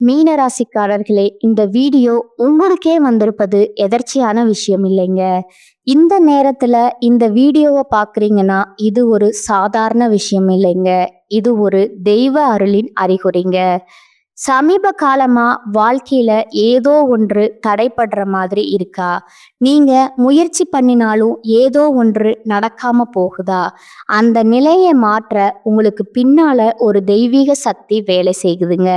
மீனராசிக்காரர்களே, இந்த வீடியோ உங்களுக்கே வந்திருப்பது எதர்ச்சியான விஷயம் இல்லைங்க. இந்த நேரத்துல இந்த வீடியோவை பார்க்குறீங்கன்னா, இது ஒரு சாதாரண விஷயம் இல்லைங்க. இது ஒரு தெய்வ அருளின் அறிகுறிங்க. சமீப காலமா வாழ்க்கையில ஏதோ ஒன்று தடைப்படுற மாதிரி இருக்கா? நீங்க முயற்சி பண்ணினாலும் ஏதோ ஒன்று நடக்காம போகுதா? அந்த நிலையை மாற்ற உங்களுக்கு பின்னால ஒரு தெய்வீக சக்தி வேலை செய்யுதுங்க.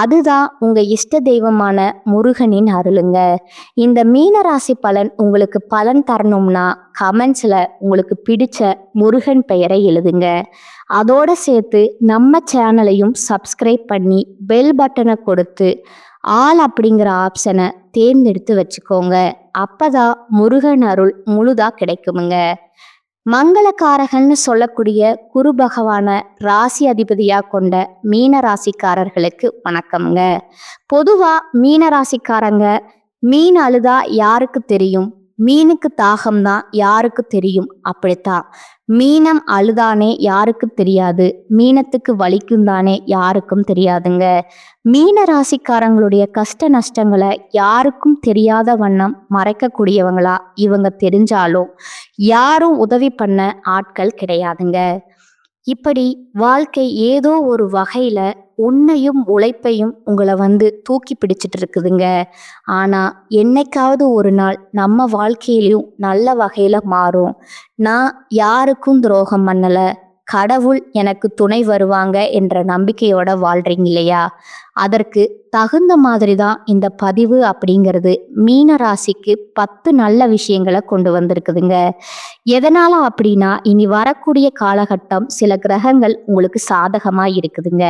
அதுதான் உங்க இஷ்ட தெய்வமான முருகனின் அருளுங்க. இந்த மீனராசி பலன் உங்களுக்கு பலன் தரணும்னா கமெண்ட்ஸ்ல உங்களுக்கு பிடிச்ச முருகன் பெயரை எழுதுங்க. அதோட சேர்த்து நம்ம சேனலையும் சப்ஸ்கிரைப் பண்ணி பெல் பட்டனை கொடுத்து ஆல் அப்படிங்கிற ஆப்ஷனை தேர்ந்தெடுத்து வச்சுக்கோங்க. அப்பதான் முருகன் அருள் முழுதா கிடைக்குமுங்க. மங்களகாரகன்னு சொல்லக்கூடிய குரு பகவான ராசி அதிபதியா கொண்ட மீன ராசிக்காரர்களுக்கு வணக்கம்ங்க. பொதுவா மீன ராசிக்காரங்க மீன் அழுதா யாருக்கு தெரியும்? மீனுக்கு தாகம்தான் யாருக்கு தெரியும்? அப்படித்தான் மீனம் அழுதானே யாருக்கு தெரியாது, மீனத்துக்கு வலிக்கும் தானே யாருக்கும் தெரியாதுங்க. மீன ராசிக்காரங்களுடைய கஷ்ட நஷ்டங்களை யாருக்கும் தெரியாத வண்ணம் மறைக்கக்கூடியவங்களா இவங்க தெரிஞ்சாலும் யாரும் உதவி பண்ண ஆட்கள் கிடையாதுங்க. இப்படி வாழ்க்கை ஏதோ ஒரு வகையில உன்னையும் உழைப்பையும் உங்களை தூக்கி பிடிச்சிட்டு இருக்குதுங்க. ஆனா என்னைக்காவது ஒரு நாள் நம்ம வாழ்க்கையிலையும் நல்ல வகையில மாறும். நான் யாருக்கும் துரோகம் பண்ணல, கடவுள் எனக்கு துணை வருவாங்க என்ற நம்பிக்கையோட வாழ்றீங்க இல்லையா? அதற்கு தகுந்த மாதிரி தான் இந்த பதிவு அப்படிங்கிறது மீன ராசிக்கு 10 நல்ல விஷயங்களை கொண்டு வந்திருக்குதுங்க. எதனால அப்படின்னா, இனி வரக்கூடிய காலகட்டம் சில கிரகங்கள் உங்களுக்கு சாதகமா இருக்குதுங்க.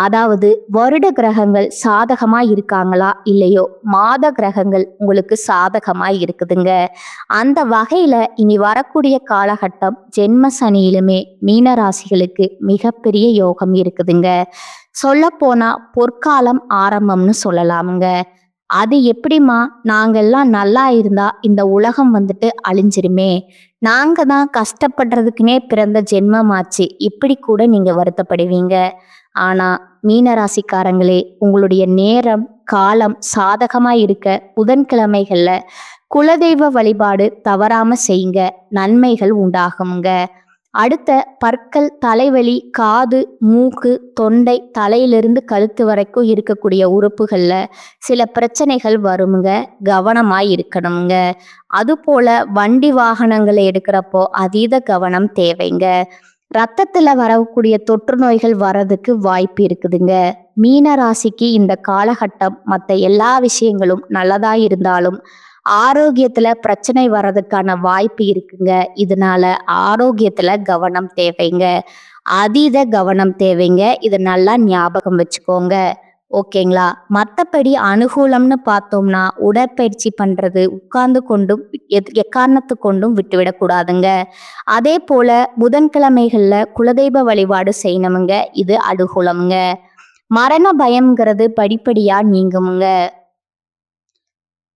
அதாவது வருட கிரகங்கள் சாதகமா இருக்காங்களா இல்லையோ, மாத கிரகங்கள் உங்களுக்கு சாதகமா இருக்குதுங்க. அந்த வகையில இனி வரக்கூடிய காலகட்டம் ஜென்ம சனியிலுமே மீனராசிகளுக்கு மிகப்பெரிய யோகம் இருக்குதுங்க. சொல்ல போனா பொற்காலம் ஆரம்பம்னு சொல்லலாமுங்க. அது எப்படிமா, நாங்கெல்லாம் நல்லா இருந்தா இந்த உலகம் அழிஞ்சிருமே, நாங்க தான் கஷ்டப்படுறதுக்குனே பிறந்த ஜென்மமாச்சு, இப்படி கூட நீங்க வருத்தப்படுவீங்க. ஆனா மீனராசிக்காரங்களே, உங்களுடைய நேரம் காலம் காலமா இருக்க புதன்கிழமைகள்ல குலதெய்வ வழிபாடு தவறாம செய்யுங்க, நன்மைகள் உண்டாகுங்க. அடுத்த பற்கள், தலைவலி, காது, மூக்கு, தொண்டை, தலையிலிருந்து கழுத்து வரைக்கும் இருக்கக்கூடிய உறுப்புகள்ல சில பிரச்சனைகள் வருமுங்க, கவனமாய் இருக்கணுங்க. அதுபோல வண்டி வாகனங்களை எடுக்கிறப்போ அதீத கவனம் தேவைங்க. ரத்தத்துல வரக்கூடிய தொற்று நோய்கள் வர்றதுக்கு வாய்ப்பு இருக்குதுங்க. மீன ராசிக்கு இந்த காலகட்டம் மற்ற எல்லா விஷயங்களும் நல்லதா இருந்தாலும் ஆரோக்கியத்துல பிரச்சனை வர்றதுக்கான வாய்ப்பு இருக்குங்க. இதனால ஆரோக்கியத்துல கவனம் தேவைங்க, அதீத கவனம் தேவைங்க. இதை நல்லா ஞாபகம் வச்சுக்கோங்க. ஓகேங்களா? மற்றபடி அனுகூலம்னு பார்த்தோம்னா, உடற்பயிற்சி பண்றது உட்கார்ந்து கொண்டும் எக்காரணத்து கொண்டும் விட்டுவிடக்கூடாதுங்க. அதே போல புதன்கிழமைகள்ல குலதெய்வ வழிபாடு செய்யணுமுங்க, இது அனுகூலம்ங்க. மரண பயம்ங்கிறது படிப்படியா நீங்குமுங்க,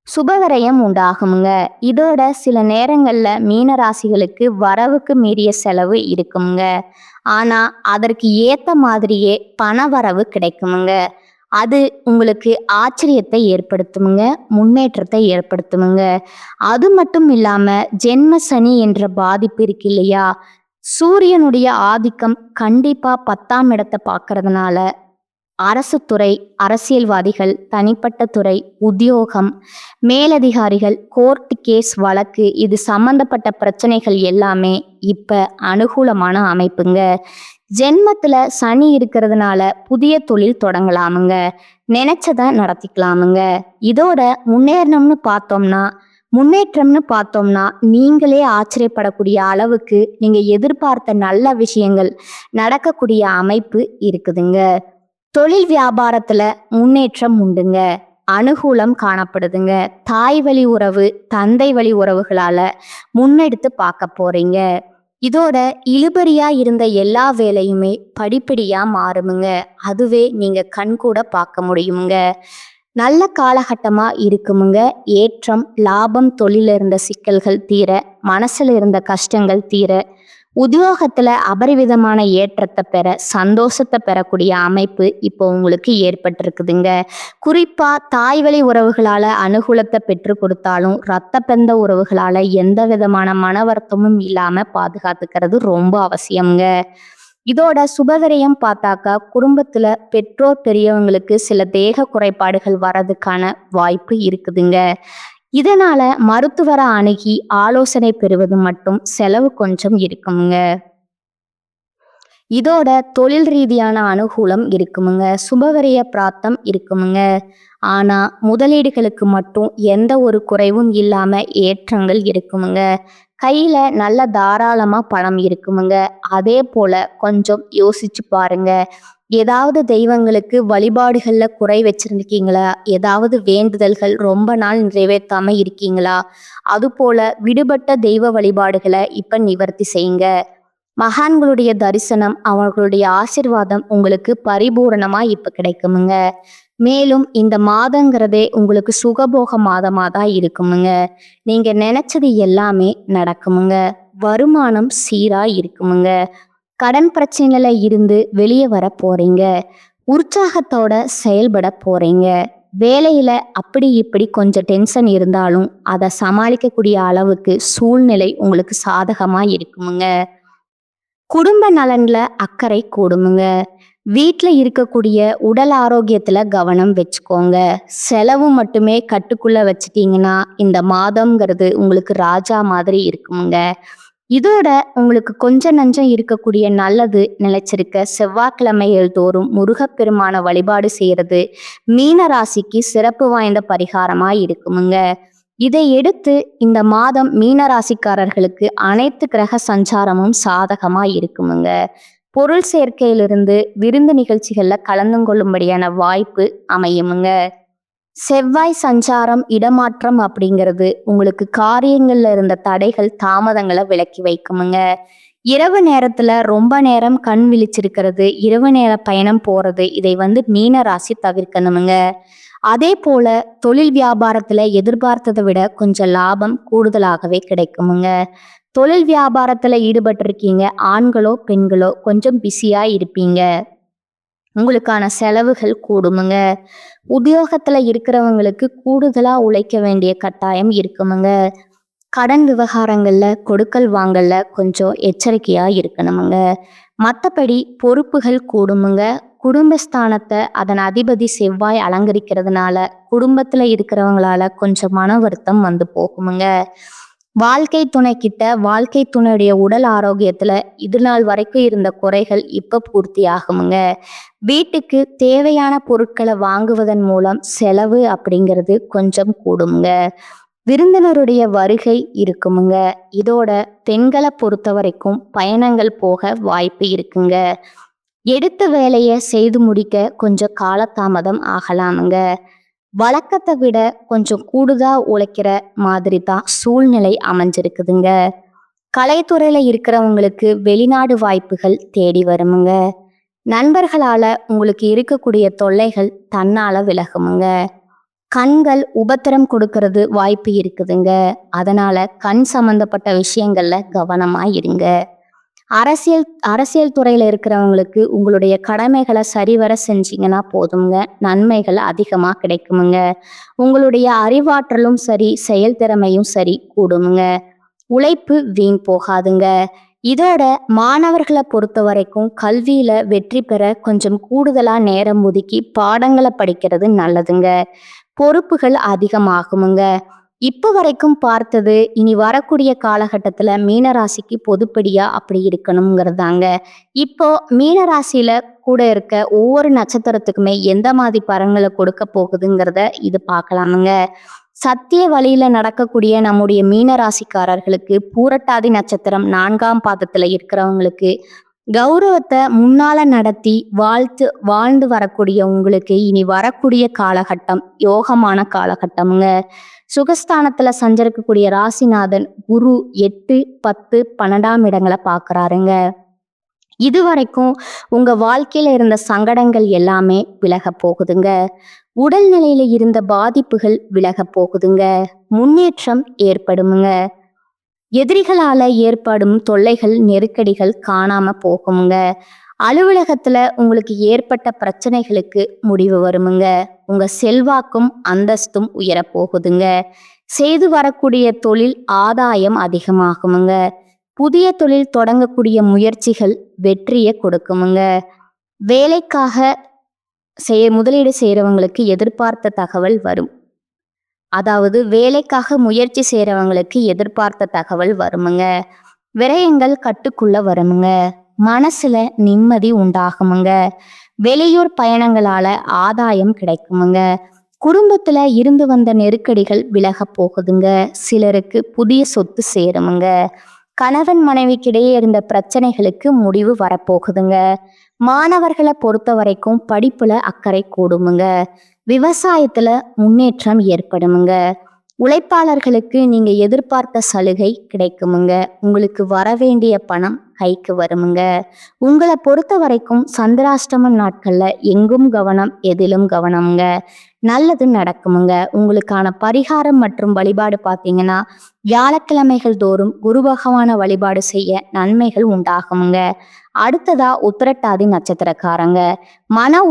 சுபவரயம் உண்டாகுங்க. இதோட சில நேரங்கள்ல மீன ராசிகளுக்கு வரவுக்கு மீறிய செலவு இருக்குங்க. ஆனா அதற்கு ஏத்த மாதிரியே பண வரவு கிடைக்குமுங்க. அது உங்களுக்கு ஆச்சரியத்தை ஏற்படுத்துமுங்க, முன்னேற்றத்தை ஏற்படுத்துமுங்க. அது மட்டும் இல்லாம ஜென்ம சனி என்ற பாதிப்பு இருக்கு இல்லையா? சூரியனுடைய ஆதிக்கம் கண்டிப்பா 10ஆம் இடத்தை பார்க்கறதுனால அரசு துறை, அரசியல்வாதிகள், தனிப்பட்ட துறை, உத்தியோகம், மேலதிகாரிகள், கோர்ட் கேஸ் வழக்கு, இது சம்பந்தப்பட்ட பிரச்சனைகள் எல்லாமே இப்ப அனுகூலமான அமைப்புங்க. ஜென்மத்துல சனி இருக்கிறதுனால புதிய தொழில் தொடங்கலாமுங்க, நினைச்சதை நடத்திக்கலாமுங்க. இதோட முன்னேற்றம்னு பார்த்தோம்னா நீங்களே ஆச்சரியப்படக்கூடிய அளவுக்கு நீங்க எதிர்பார்த்த நல்ல விஷயங்கள் நடக்கக்கூடிய அமைப்பு இருக்குதுங்க. தொழில் வியாபாரத்துல முன்னேற்றம் உண்டுங்க, அனுகூலம் காணப்படுதுங்க. தாய் வழி உறவு, தந்தை வழி உறவுகளால முன்னெடுத்து பார்க்க போறீங்க. இதோட இழுபறியா இருந்த எல்லா வேலையுமே படிப்படியா மாறுமுங்க, அதுவே நீங்க கண்கூட பார்க்க முடியுமுங்க. நல்ல காலகட்டமா இருக்குமுங்க. ஏற்றம், லாபம், தொழில இருந்த சிக்கல்கள் தீர, மனசுல இருந்த கஷ்டங்கள் தீர, உத்தியோகத்துல அபரிவிதமான ஏற்றத்தை பெற, சந்தோஷத்தை பெறக்கூடிய அமைப்பு இப்போ உங்களுக்கு ஏற்பட்டிருக்குதுங்க. குறிப்பா தாய்வழி உறவுகளால அனுகூலத்தை பெற்று கொடுத்தாலும் இரத்த பெந்த உறவுகளால எந்த விதமான மன வருத்தமும் இல்லாம பாதுகாத்துக்கிறது ரொம்ப அவசியம்ங்க. இதோட சுபவிரயம் பார்த்தாக்கா குடும்பத்துல பெற்றோர் பெரியவங்களுக்கு சில தேக குறைபாடுகள் வர்றதுக்கான வாய்ப்பு இருக்குதுங்க. இதனால மருத்துவரை அணுகி ஆலோசனை பெறுவது மட்டும் செலவு கொஞ்சம் இருக்குமுங்க. இதோட தொழில் ரீதியான அனுகூலம் இருக்குமுங்க. சுபவிரய பிராப்தம் இருக்குமுங்க. ஆனா முதலீடுகளுக்கு மட்டும் எந்த ஒரு குறைவும் இல்லாம ஏற்றங்கள் இருக்குமுங்க. கையில நல்ல தாராளமா பணம் இருக்குமுங்க. அதே போல கொஞ்சம் யோசிச்சு பாருங்க. ஏதாவது தெய்வங்களுக்கு வழிபாடுகள்ல குறை வச்சிருக்கீங்களா? ஏதாவது வேண்டுதல்கள் ரொம்ப நாள் நிறைவேற்றாம இருக்கீங்களா? அதுபோல விடுபட்ட தெய்வ வழிபாடுகளை இப்ப நிவர்த்தி செய்யுங்க. மகான்களுடைய தரிசனம், அவர்களுடைய ஆசிர்வாதம் உங்களுக்கு பரிபூரணமா இப்ப கிடைக்குமுங்க. மேலும் இந்த மாதங்கிறதே உங்களுக்கு சுகபோக மாதமா தான் இருக்குமுங்க. நீங்க நினைச்சது எல்லாமே நடக்குமுங்க. வருமானம் சீரா இருக்குமுங்க. கடன் பிரச்சனையில இருந்து வெளியே வர போறீங்க. உற்சாகத்தோட செயல்பட போறீங்க. வேலையில அப்படி இப்படி கொஞ்சம் டென்ஷன் இருந்தாலும் அதை சமாளிக்கக்கூடிய அளவுக்கு சூழ்நிலை உங்களுக்கு சாதகமா இருக்குமுங்க. குடும்ப நலன்ல அக்கறை கூடுமுங்க. வீட்ல இருக்கக்கூடிய உடல் ஆரோக்கியத்துல கவனம் வச்சுக்கோங்க. செலவு மட்டுமே கட்டுக்குள்ள வச்சுட்டீங்கன்னா இந்த மாதம்ங்கிறது உங்களுக்கு ராஜா மாதிரி இருக்குமுங்க. இதோட உங்களுக்கு கொஞ்சம் நஞ்சம் இருக்கக்கூடிய நல்லது நிலைச்சிருக்க செவ்வாய்க்கிழமைகள் தோறும் முருகப்பெருமான வழிபாடு செய்யறது மீன ராசிக்கு சிறப்பு வாய்ந்த பரிகாரமா இருக்குமுங்க. இதை எடுத்து இந்த மாதம் மீன ராசிக்காரர்களுக்கு அனைத்து கிரக சஞ்சாரமும் சாதகமா இருக்குமுங்க. பொருள் சேர்க்கையிலிருந்து விருந்து நிகழ்ச்சிகள்ல கலந்து கொள்ளும்படியான வாய்ப்பு அமையுமுங்க. செவ்வாய் சஞ்சாரம் இடமாற்றம் அப்படிங்கிறது உங்களுக்கு காரியங்கள்ல இருந்த தடைகள் தாமதங்களை விலக்கி வைக்குமுங்க. இரவு நேரத்துல ரொம்ப நேரம் கண் விழிச்சிருக்கிறது, இரவு நேர பயணம் போறது, இதை மீன ராசி தவிர்க்கணுமுங்க. அதே போல தொழில் வியாபாரத்துல எதிர்பார்த்ததை விட கொஞ்சம் லாபம் கூடுதலாகவே கிடைக்குமுங்க. தொழில் வியாபாரத்துல ஈடுபட்டிருக்கீங்க, ஆண்களோ பெண்களோ கொஞ்சம் பிஸியா இருப்பீங்க. உங்களுக்கான செலவுகள் கூடுமுங்க. உத்தியோகத்துல இருக்கிறவங்களுக்கு கூடுதலா உழைக்க வேண்டிய கட்டாயம் இருக்குமுங்க. கடன் விவகாரங்கள்ல கொடுக்கல் வாங்கல்ல கொஞ்சம் எச்சரிக்கையா இருக்கணுமுங்க. மற்றபடி பொறுப்புகள் கூடுமுங்க. குடும்பஸ்தானத்தை அதன் அதிபதி செவ்வாய் அலங்கரிக்கிறதுனால குடும்பத்துல இருக்கிறவங்களால கொஞ்சம் மன வருத்தம் போகுமுங்க. வாழ்க்கை துணை கிட்ட வாழ்க்கை துணையுடைய உடல் ஆரோக்கியத்துல இது நாள் வரைக்கும் இருந்த குறைகள் இப்ப பூர்த்தி ஆகுமுங்க. வீட்டுக்கு தேவையான பொருட்களை வாங்குவதன் மூலம் செலவு அப்படிங்கிறது கொஞ்சம் கூடுமுங்க. விருந்தினருடைய வருகை இருக்குமுங்க. இதோட பெண்களை பொறுத்த வரைக்கும் பயணங்கள் போக வாய்ப்பு இருக்குங்க. எடுத்த வேலையை செய்து முடிக்க கொஞ்சம் காலதாமதம் ஆகலாமுங்க. வழக்கத்தை விட கொஞ்சம் கூடுதலா உழைக்கிற மாதிரி தான் சூழ்நிலை அமைஞ்சிருக்குதுங்க. கலைத்துறையில இருக்கிறவங்களுக்கு வெளிநாடு வாய்ப்புகள் தேடி வருமுங்க. நண்பர்களால உங்களுக்கு இருக்கக்கூடிய தொல்லைகள் தன்னால விலகுமுங்க. கண்கள் உபத்திரம் கொடுக்கறது வாய்ப்பு இருக்குதுங்க. அதனால கண் சம்பந்தப்பட்ட விஷயங்கள்ல கவனமா இருங்க. அரசியல் துறையில இருக்கிறவங்களுக்கு உங்களுடைய கடமைகளை சரிவர செஞ்சீங்கன்னா போதுங்க, நன்மைகள் அதிகமா கிடைக்குமுங்க. உங்களுடைய அறிவாற்றலும் சரி, செயல்திறமையும் சரி கூடுமுங்க. உழைப்பு வீண் போகாதுங்க. இதோட மாணவர்களை பொறுத்த வரைக்கும் கல்வியில வெற்றி பெற கொஞ்சம் கூடுதலா நேரம் ஒதுக்கி பாடங்களை படிக்கிறது நல்லதுங்க. பொறுப்புகள் அதிகமாகுமுங்க. இப்ப வரைக்கும் பார்த்தது இனி வரக்கூடிய காலகட்டத்துல மீனராசிக்கு பொதுப்படியா அப்படி இருக்கணுங்கிறதாங்க. இப்போ மீனராசியில கூட இருக்க ஒவ்வொரு நட்சத்திரத்துக்குமே எந்த மாதிரி பலன்களை கொடுக்க போகுதுங்கிறத இது பார்க்கலாமுங்க. சத்திய வழியில நடக்கக்கூடிய நம்முடைய மீனராசிக்காரர்களுக்கு பூரட்டாதி நட்சத்திரம் 4ஆம் பாதத்துல இருக்கிறவங்களுக்கு கௌரவத்தை முன்னால நடத்தி வாழ்ந்து வரக்கூடிய உங்களுக்கு இனி வரக்கூடிய காலகட்டம் யோகமான காலகட்டம்ங்க. சுகஸ்தானத்துல சஞ்சரிக்கக்கூடிய ராசிநாதன் குரு 8, 10, 12ஆம் இடங்களை பார்க்கறாருங்க. இதுவரைக்கும் உங்க வாழ்க்கையில இருந்த சங்கடங்கள் எல்லாமே விலக போகுதுங்க. உடல்நிலையில இருந்த பாதிப்புகள் விலக போகுதுங்க. முன்னேற்றம் ஏற்படுமுங்க. எதிரிகளால ஏற்படும் தொல்லைகள் நெருக்கடிகள் காணாம போகுமுங்க. அலுவலகத்துல உங்களுக்கு ஏற்பட்ட பிரச்சனைகளுக்கு முடிவு வருமுங்க. உங்க செல்வாக்கும் அந்தஸ்தும் உயரப் போகுதுங்க. செய்து வரக்கூடிய தொழில் ஆதாயம் அதிகமாகுமுங்க. புதிய தொழில் தொடங்கக்கூடிய முயற்சிகள் வெற்றியை கொடுக்குமுங்க. வேலைக்காக முதலீடு செய்யறவங்களுக்கு எதிர்பார்த்த தகவல் வரும். அதாவது வேலைக்காக முயற்சி செய்யறவங்களுக்கு எதிர்பார்த்த தகவல் வருமுங்க. விரயங்கள் கட்டுக்குள்ள வருமுங்க. மனசுல நிம்மதி உண்டாகுமுங்க. வெளியூர் பயணங்களால ஆதாயம் கிடைக்குமுங்க. குடும்பத்துல இருந்து வந்த நெருக்கடிகள் விலக போகுதுங்க. சிலருக்கு புதிய சொத்து சேருமுங்க. கணவன் மனைவிக்கிடையே இருந்த பிரச்சனைகளுக்கு முடிவு வரப்போகுதுங்க. மாணவர்களை பொறுத்த வரைக்கும் படிப்புல அக்கறை கூடுமுங்க. விவசாயத்துல முன்னேற்றம் ஏற்படுமுங்க. உழைப்பாளர்களுக்கு நீங்க எதிர்பார்த்த சலுகை கிடைக்குமுங்க. உங்களுக்கு வரவேண்டிய பணம் கைக்கு வருமுங்க. உங்களை பொறுத்த வரைக்கும் சந்திராஷ்டம நாட்கள்ல எங்கும் கவனம் எதிலும் கவனம்ங்க. நல்லது நடக்குமுங்க. உங்களுக்கான பரிகாரம் மற்றும் வழிபாடு பார்த்தீங்கன்னா வியாழக்கிழமைகள் தோறும் குரு பகவான வழிபாடு செய்ய நன்மைகள் உண்டாகுமுங்க. அடுத்ததா உத்திரட்டாதி நட்சத்திரக்காரங்க மன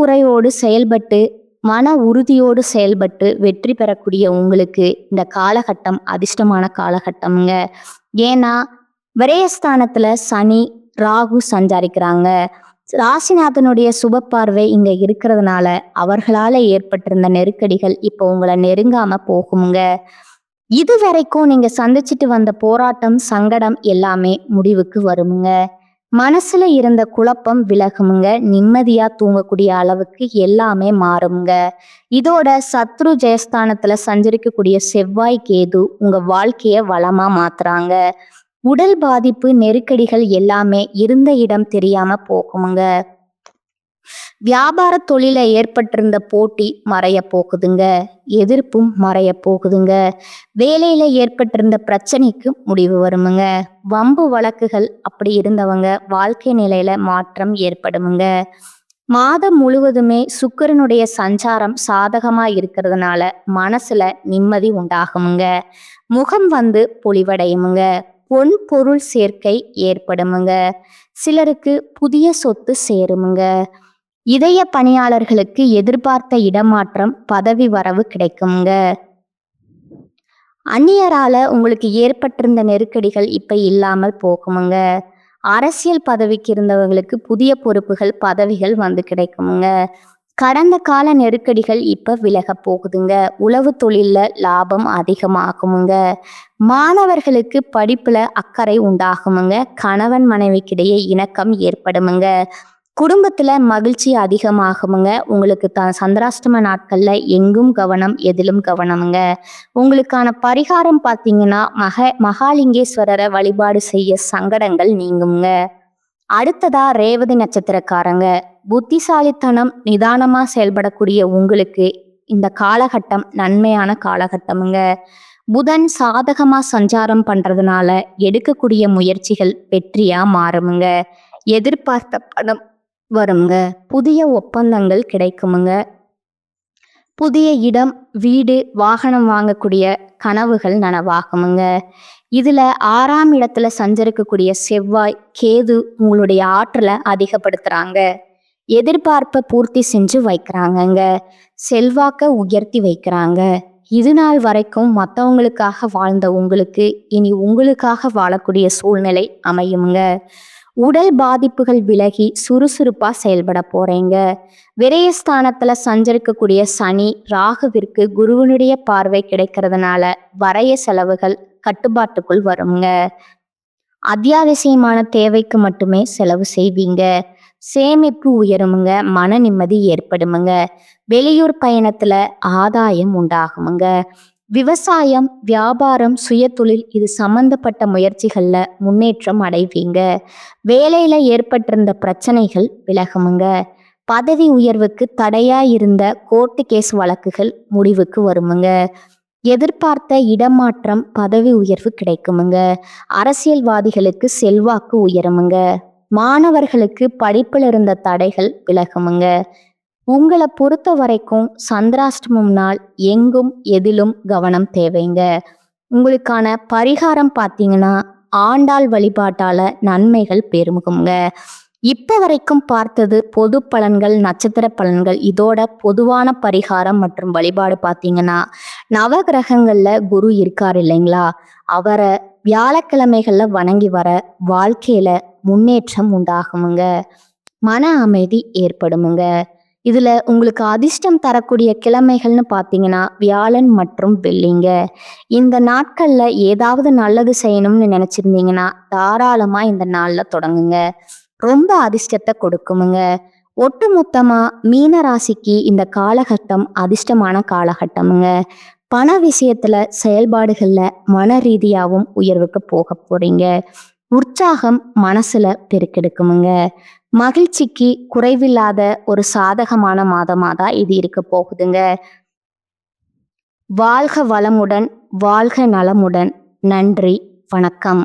உறுதியோடு செயல்பட்டு வெற்றி பெறக்கூடிய உங்களுக்கு இந்த காலகட்டம் அதிர்ஷ்டமான காலகட்டம்ங்க. ஏன்னா விரயஸ்தானத்துல சனி ராகு சஞ்சாரிக்கிறாங்க. ராசிநாதனுடைய சுப பார்வை இங்க இருக்கிறதுனால அவர்களால ஏற்பட்டிருந்த நெருக்கடிகள் இப்போ உங்களை நெருங்காம போகுமுங்க. இது வரைக்கும் நீங்க சந்திச்சுட்டு வந்த போராட்டம் சங்கடம் எல்லாமே முடிவுக்கு வருமுங்க. மனசுல இருந்த குழப்பம் விலகுமுங்க. நிம்மதியா தூங்கக்கூடிய அளவுக்கு எல்லாமே மாறுமுங்க. இதோட சத்ரு ஜெயஸ்தானத்துல சஞ்சரிக்கக்கூடிய செவ்வாய் கேது உங்க வாழ்க்கைய வளமா மாத்துறாங்க. உடல் பாதிப்பு நெருக்கடிகள் எல்லாமே இருந்த இடம் தெரியாம போகுமுங்க. வியாபார தொழில ஏற்பட்டிருந்த போட்டி மறைய போகுதுங்க. எதிர்ப்பும் மறைய போகுதுங்க. வேலையில ஏற்பட்டிருந்த பிரச்சனைக்கு முடிவு வருமுங்க. வம்பு வழக்குகள் அப்படி இருந்தவங்க வாழ்க்கை நிலையில மாற்றம் ஏற்படுமுங்க. மாதம் முழுவதுமே சுக்கிரனுடைய சஞ்சாரம் சாதகமா இருக்கிறதுனால மனசுல நிம்மதி உண்டாகுமுங்க. முகம் பொலிவடையுமுங்க. பொன் பொருள் சேர்க்கை ஏற்படுமுங்க. சிலருக்கு புதிய சொத்து சேருமுங்க. இதய பணியாளர்களுக்கு எதிர்பார்த்த இடமாற்றம் பதவி வரவு கிடைக்குங்க. அந்நியரால உங்களுக்கு ஏற்பட்டிருந்த நெருக்கடிகள் இப்ப இல்லாமல் போகுமுங்க. அரசியல் பதவிக்கு இருந்தவர்களுக்கு புதிய பொறுப்புகள் பதவிகள் கிடைக்குமுங்க. கடந்த கால நெருக்கடிகள் இப்ப விலக போகுதுங்க. உழவு தொழில்ல லாபம் அதிகமாகுமுங்க. மாணவர்களுக்கு படிப்புல அக்கறை உண்டாகுமுங்க. கணவன் மனைவிக்கிடையே இணக்கம் ஏற்படுமுங்க. குடும்பத்துல மகிழ்ச்சி அதிகமாகுமுங்க. உங்களுக்கு சந்திராஷ்டம நாட்கள்ல எங்கும் கவனம் எதிலும் கவனமுங்க. உங்களுக்கான பரிகாரம் பார்த்தீங்கன்னா மகாலிங்கேஸ்வரரை வழிபாடு செய்ய சங்கடங்கள் நீங்குங்க. அடுத்ததா ரேவதி நட்சத்திரக்காரங்க புத்திசாலித்தனம் நிதானமா செயல்படக்கூடிய உங்களுக்கு இந்த காலகட்டம் நன்மையான காலகட்டமுங்க. புதன் சாதகமா சஞ்சாரம் பண்றதுனால எடுக்கக்கூடிய முயற்சிகள் வெற்றியா மாறுமுங்க. எதிர்பார்த்த பணம் வருங்க. புதிய ஒப்பந்தங்கள் கிடைக்குமுங்க. புதிய இடம் வீடு வாகனம் வாங்கக்கூடிய கனவுகள் நனவாகுமுங்க. இதுல 6ஆம் இடத்துல சஞ்சரிக்கக்கூடிய செவ்வாய் கேது உங்களுடைய ஆற்றலை அதிகப்படுத்துறாங்க. எதிர்பார்ப்பை பூர்த்தி செஞ்சு வைக்கிறாங்கங்க. செல்வாக்க உயர்த்தி வைக்கிறாங்க. இது நாள் வரைக்கும் மற்றவங்களுக்காக வாழ்ந்த உங்களுக்கு இனி உங்களுக்காக வாழக்கூடிய சூழ்நிலை அமையுங்க. உடல் பாதிப்புகள் விலகி சுறுசுறுப்பா செயல்பட போறீங்க. விரயஸ்தானத்துல சஞ்சரிக்கக்கூடிய சனி ராகுவிற்கு குருவனுடைய பார்வை கிடைக்கிறதுனால வரைய செலவுகள் கட்டுப்பாட்டுக்குள் வருங்க. அத்தியாவசியமான தேவைக்கு மட்டுமே செலவு செய்வீங்க. சேமிப்பு உயருமுங்க. மன நிம்மதி ஏற்படுமுங்க. வெளியூர் பயணத்துல ஆதாயம் உண்டாகுமுங்க. விவசாயம் வியாபாரம் சுயதொழில் இது சம்பந்தப்பட்ட முயற்சிகள்ல முன்னேற்றம் அடைவீங்க. வேலையில ஏற்பட்டிருந்த பிரச்சனைகள் விலகுமுங்க. பதவி உயர்வுக்கு தடையா இருந்த கோர்ட்டு கேஸ் வழக்குகள் முடிவுக்கு வருமுங்க. எதிர்பார்த்த இடமாற்றம் பதவி உயர்வு கிடைக்குமுங்க. அரசியல்வாதிகளுக்கு செல்வாக்கு உயருமுங்க. மாணவர்களுக்கு படிப்பில் இருந்த தடைகள் விலகுமுங்க. உங்களை பொறுத்த வரைக்கும் சந்திராஷ்டமம் நாள் எங்கும் எதிலும் கவனம் தேவைங்க. உங்களுக்கான பரிகாரம் பார்த்தீங்கன்னா ஆண்டாள் வழிபாட்டால நன்மைகள் பெருகுங்க. இப்ப வரைக்கும் பார்த்தது பொது பலன்கள், நட்சத்திர பலன்கள். இதோட பொதுவான பரிகாரம் மற்றும் வழிபாடு பார்த்தீங்கன்னா நவகிரகங்கள்ல குரு இருக்காரு இல்லைங்களா, அவரை வியாழக்கிழமைகள்ல வணங்கி வர வாழ்க்கையில முன்னேற்றம் உண்டாகுமுங்க, மன அமைதி ஏற்படுமுங்க. இதுல உங்களுக்கு அதிர்ஷ்டம் தரக்கூடிய கிழமைகள்னு பார்த்தீங்கன்னா வியாழன் மற்றும் வெள்ளிங்க. இந்த நாட்கள்ல ஏதாவது நல்லது செய்யணும்னு நினைச்சிருந்தீங்கன்னா தாராளமா இந்த நாள்ல தொடங்குங்க, ரொம்ப அதிர்ஷ்டத்தை கொடுக்குமுங்க. ஒட்டுமொத்தமா மீன ராசிக்கு இந்த காலகட்டம் அதிர்ஷ்டமான காலகட்டமுங்க. பண விஷயத்துல செயல்பாடுகள்ல மன ரீதியாகவும் உயர்வுக்கு போக போறீங்க. உற்சாகம் மனசுல பெருக்கெடுக்குமுங்க. மகிழ்ச்சிக்கு குறைவில்லாத ஒரு சாதகமான மாதமா தான் இது இருக்க போகுதுங்க. வாழ்க வளமுடன், வாழ்க நலமுடன். நன்றி, வணக்கம்.